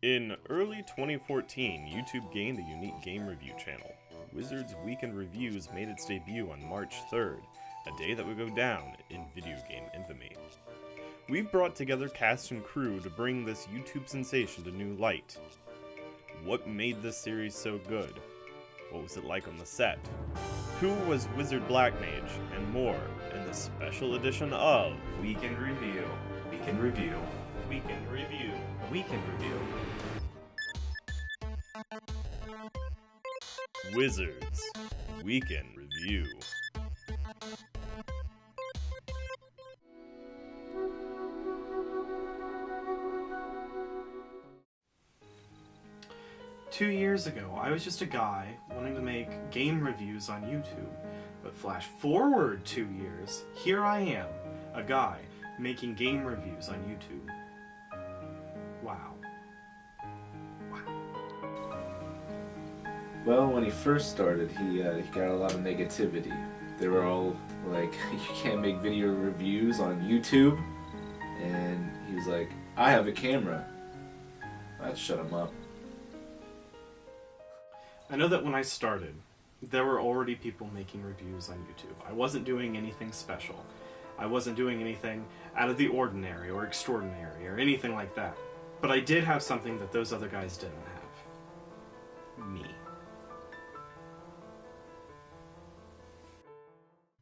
In early 2014, YouTube gained a unique game review channel. Wizards Weekend Reviews made its debut on March 3rd, a day that would go down in video game infamy. We've brought together cast and crew to bring this YouTube sensation to new light. What made this series so good? What was it like on the set? Who was WizardBlackMage? And more in this special edition of Weekend Review. Weekend Review. Weekend Review. Weekend Review. Wizards Weekend Review. Two years ago, I was just a guy wanting to make game reviews on YouTube. But flash forward 2 years, here I am, a guy making game reviews on YouTube. Wow. Well, when he first started, he got a lot of negativity. They were all like, you can't make video reviews on YouTube. And he was like, I have a camera. I'd shut him up. I know that when I started, there were already people making reviews on YouTube. I wasn't doing anything special. I wasn't doing anything out of the ordinary or extraordinary or anything like that. But I did have something that those other guys didn't have. Me.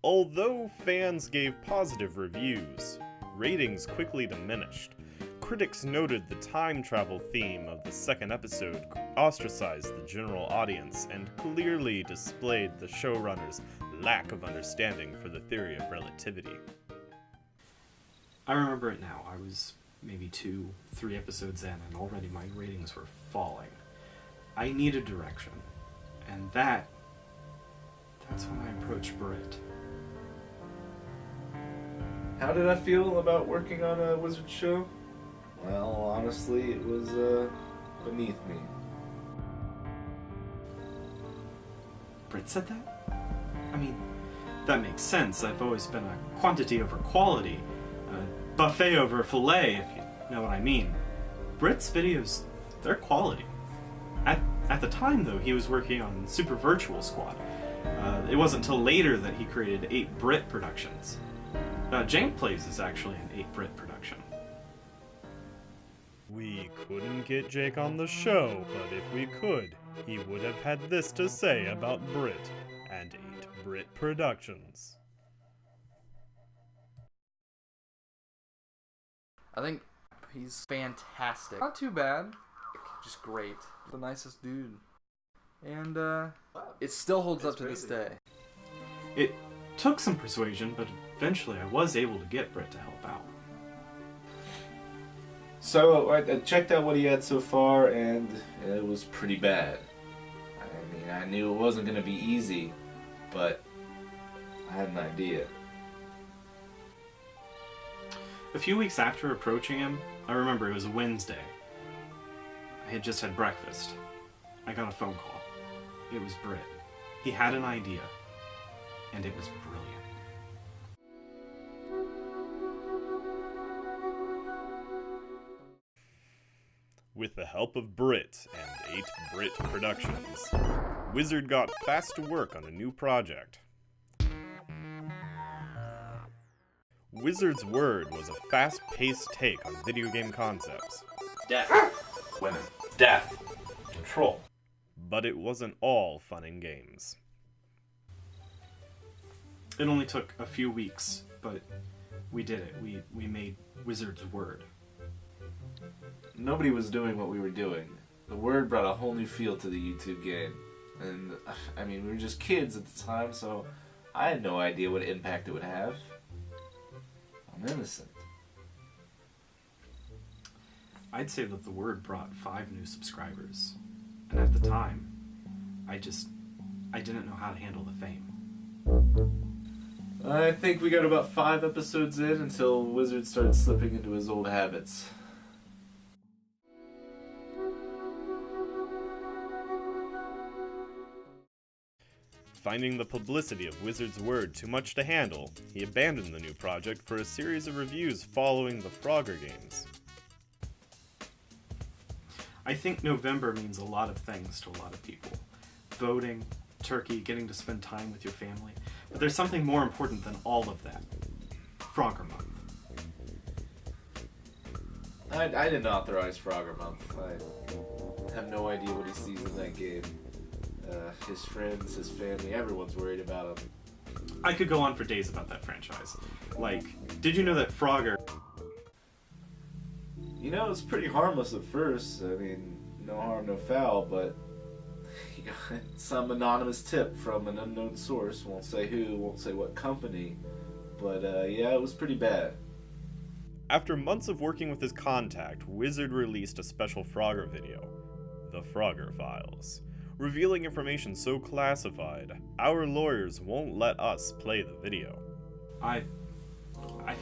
Although fans gave positive reviews, ratings quickly diminished. Critics noted the time travel theme of the second episode ostracized the general audience and clearly displayed the showrunner's lack of understanding for the theory of relativity. I remember it now. I was maybe 2-3 episodes in and already my ratings were falling. I needed direction. And that's when I approached Brit. How did I feel about working on a Wizard show? Well, honestly, it was beneath me. Brit said that? I mean, that makes sense. I've always been a quantity over quality. A buffet over filet, if you know what I mean. Brit's videos, they're quality. At the time, though, he was working on Super Virtual Squad. It wasn't until later that he created 8 Brit Productions. Jank Plays is actually an 8 Brit production. We couldn't get Jake on the show, but if we could, he would have had this to say about Brit and 8 Brit Productions. I think he's fantastic. Not too bad, just great. The nicest dude. And it still holds up to this day. It took some persuasion, but eventually I was able to get Brit to help out. So I checked out what he had so far, and it was pretty bad. I mean, I knew it wasn't going to be easy, but I had an idea. A few weeks after approaching him, I remember it was a Wednesday. I had just had breakfast. I got a phone call. It was Brit. He had an idea, and it was brilliant. With the help of Brit and 8 Brit Productions, Wizard got fast to work on a new project. Wizard's Word was a fast-paced take on video game concepts. Death. Women. Death. Control. But it wasn't all fun and games. It only took a few weeks, but we did it. We made Wizard's Word. Nobody was doing what we were doing. The Word brought a whole new feel to the YouTube game. And, I mean, we were just kids at the time, so I had no idea what impact it would have. I'm innocent. I'd say that the Word brought 5 new subscribers. And at the time, I didn't know how to handle the fame. I think we got about 5 episodes in until Wizard started slipping into his old habits. Finding the publicity of Wizard's Word too much to handle, he abandoned the new project for a series of reviews following the Frogger games. I think November means a lot of things to a lot of people. Voting, turkey, getting to spend time with your family. But there's something more important than all of that. Frogger Month. I didn't authorize Frogger Month. I have no idea what he sees in that game. His friends, his family, everyone's worried about him. I could go on for days about that franchise. Like, did you know that Frogger... You know, it's pretty harmless at first. I mean, no harm, no foul, but he got some anonymous tip from an unknown source. Won't say who, won't say what company, but yeah, it was pretty bad. After months of working with his contact, Wizard released a special Frogger video, the Frogger Files, revealing information so classified, our lawyers won't let us play the video. I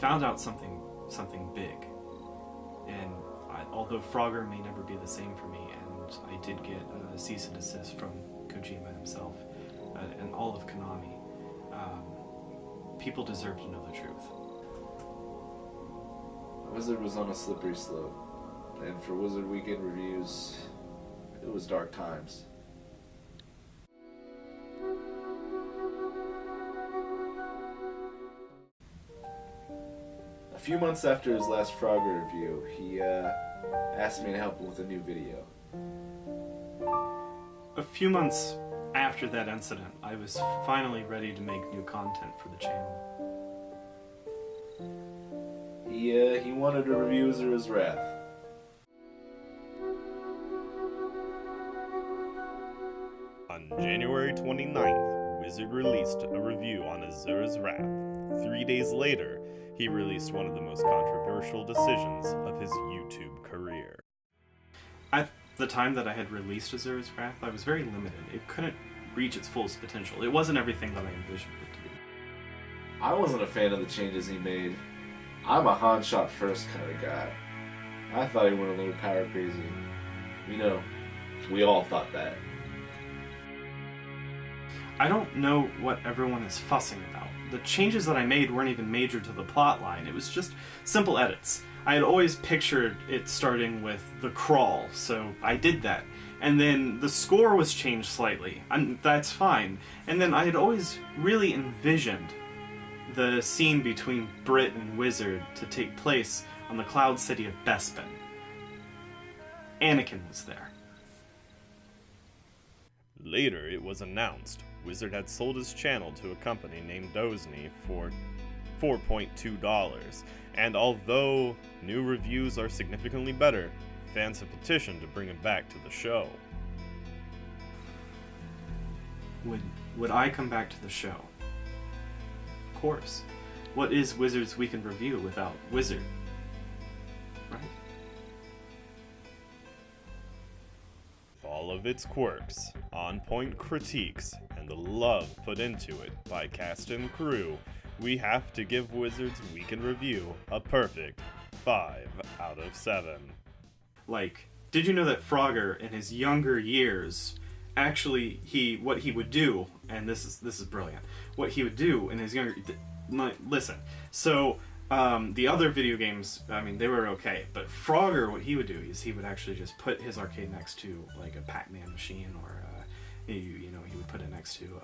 found out something big, and although Frogger may never be the same for me, and I did get a cease and desist from Kojima himself and all of Konami, people deserve to know the truth. Wizard was on a slippery slope, and for Wizard Weekend Reviews, it was dark times. A few months after his last Frogger review, he asked me to help him with a new video. A few months after that incident, I was finally ready to make new content for the channel. He wanted to review Azura's Wrath. On January 29th, Wizard released a review on Azura's Wrath. 3 days later, he released one of the most controversial decisions of his YouTube career. At the time that I had released Azura's Wrath, I was very limited. It couldn't reach its fullest potential. It wasn't everything that I envisioned it to be. I wasn't a fan of the changes he made. I'm a Han shot first kind of guy. I thought he went a little power crazy. You know, we all thought that. I don't know what everyone is fussing about. The changes that I made weren't even major to the plot line. It was just simple edits. I had always pictured it starting with the crawl, so I did that. And then the score was changed slightly, and that's fine. And then I had always really envisioned the scene between Brit and Wizard to take place on the Cloud City of Bespin. Anakin was there. Later, it was announced Wizard had sold his channel to a company named Dozney for $4.2, and although new reviews are significantly better, fans have petitioned to bring him back to the show. Would I come back to the show? Of course. What is Wizard's Weekend Review without Wizard? Right? With all of its quirks, on-point critiques, and the love put into it by cast and crew, we have to give Wizard's Weekend Review a perfect 5 out of 7. Like, did you know that Frogger in his younger years, actually, what he would do, and this is brilliant, what he would do in his younger... Listen, so the other video games, I mean, they were okay, but Frogger, what he would do is he would actually just put his arcade next to, like, a Pac-Man machine, or, you know, he would put it next to,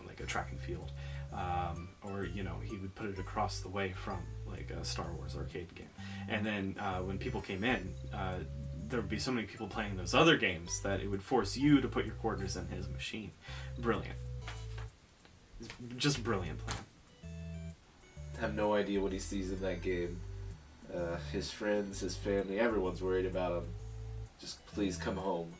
like, a track and field, or, you know, he would put it across the way from, like, a Star Wars arcade game. And then when people came in, there would be so many people playing those other games that it would force you to put your quarters in his machine. Brilliant. Just brilliant plan. Have no idea what he sees in that game. His friends, his family, everyone's worried about him. Just please come home.